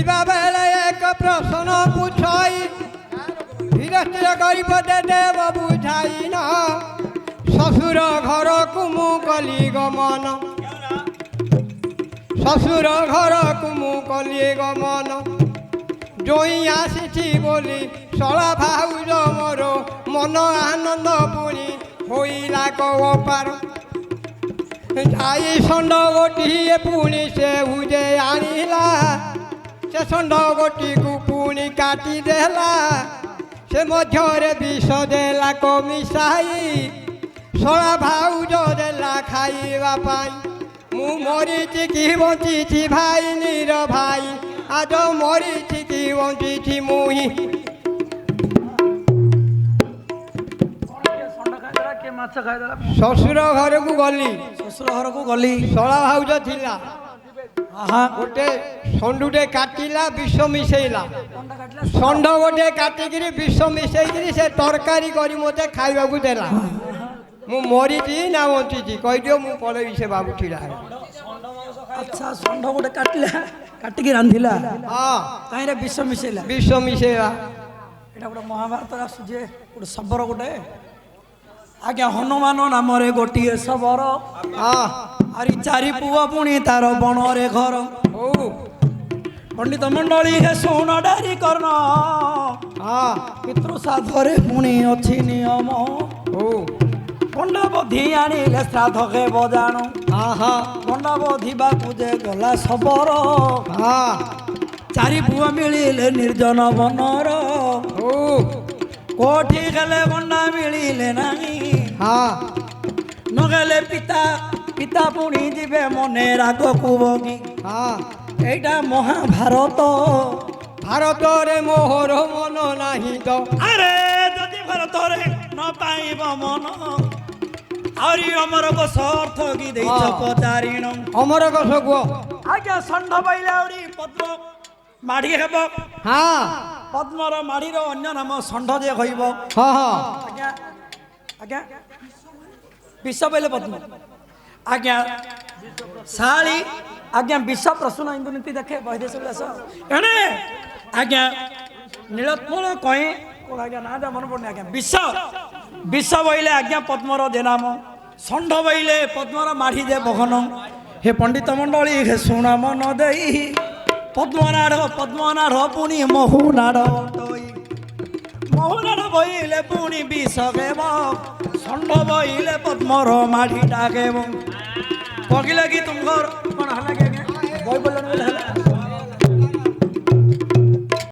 ଯିବା ବେଳେ ଏକ ପ୍ରଶ୍ନ ପୁଛାଇ ଧୀରେ ସ୍ଥିର କରିବ ଦେବ ବୁଝାଇ ନ ଶ୍ୱଶୁର ଘରକୁ ମୁଁ କଲି ଗମନ ଶ୍ୱଶୁର ଘରକୁ ମୁଁ କଲି ଗମନ ଜୋଇଁ ଆସିଛି ବୋଲି ଶଳା ଭାଉଜ ମୋର ମନ ଆନନ୍ଦ ପୁଣି ହୋଇଲା କପାର ଯାଇ ଷଣ୍ଢ ଗୋଟିଏ ପୁଣି ସେ ଉଜେ ଆଣିଲା ସେ ଷଣ୍ଢ ଗୋଟିକୁ ପୁଣି କାଟିଦେଲା ସେ ମଧ୍ୟରେ ବିଷ ଦେଲା ମିଶାଇ ଶଳା ଭାଉଜ ଦେଲା ଖାଇବା ପାଇଁ ମୁଁ ମରିଛି କି ବଞ୍ଚିଛି ଭାଇ ନିର ଭାଇ ଆଜ ମରିଛି କି ବଞ୍ଚିଛି ମୁହିଁ ଶ୍ୱଶୁର ଘରକୁ ଗଲି ଶଳା ଭାଉଜ ଥିଲା ଗୋଟେ ଷଣ୍ଢୁଟେ କାଟିଲା ବିଷ ମିଶେଇଲା ଷଣ୍ଢ ଗୋଟେ କାଟିକିରି ବିଷ ମିଶେଇକିରି ସେ ତରକାରୀ କରି ମୋତେ ଖାଇବାକୁ ଦେଲା ମୁଁ ମରିଛି ନା ବଞ୍ଚିଛି କହିଦିଅ ମୁଁ ପଳେଇବି ସେ ବାବୁ ଛିଡ଼ା ଆଚ୍ଛା ଷଣ୍ଢ ଗୋଟେ କାଟିକି ରାନ୍ଧିଲା ହଁ କାହିଁରେ ବିଷ ମିଶେଇଲା ଏଇଟା ଗୋଟେ ମହାଭାରତରେ ଆସୁଛି ଗୋଟେ ଶବର ଗୋଟେ ଆଜ୍ଞା ହନୁମାନ ନାମରେ ଗୋଟିଏ ଶବର ଆରି ଚାରି ପୁଅ ପୁଣି ତାର ବଣରେ ଘର ପଣ୍ଡିତ ମଣ୍ଡଳୀ ହେ ଶୁଣ ଡାରି କର୍ଣ୍ଣ ପିତୃ ସାଧରେ ପୁଣି ଅଛି ନିୟମ ପଣ୍ଡାବଧି ଆଣିଲେ ଶ୍ରାଦ୍ଧ ହେବ ଜାଣୁ ପଣ୍ଡାବଧିବାକୁ ଯେ ଗଲା ଶବର ଚାରି ପୁଅ ମିଳିଲେ ନିର୍ଜନ ବନର କୋଠି ଗଲେ ବଣ୍ଡା ମିଳିଲେ ନାହିଁ ନଗଲେ ପିତା ପୁଣି ଯିବେ ମନେ ରାଗକୁ ବଗି এইটা মহাভারত ভারতরে মোহর মন নাহি তো আরে যদি ভারতরে ন পাইব মন আরি অমর কোষ অর্থ কি দেইছ পচারিণ অমর কোষ গো আজ্ঞা ষণ্ঢ পাইলে আউরি পদ্ম মাড়ি হেব পদ্মর মাড়ির অন্য নাম ষণ্ঢ যে হইব আজ্ঞা আজ্ঞা বিষ পাইলে পদ্ম আজ্ঞা শাড়ি आज्ञा विष प्रसून इंदु नीति देखे बहिदेश व्यास एणे आज्ञा नीलोत्पल कहीं आज्ञा ना मन पड़े आज्ञा विष बइले आज्ञा पद्मर जे नाम षण्ढ बइले पद्मर माढ़ी जे बहन हे पंडित मंडली हे शुण मन देई पद्मनाड़ पुणी महुनाड़ महुनाड़ बइले पुणी विष गेब षण्ढ बइले पद्मर माढ़ी डाकेब कगिला कि तुमर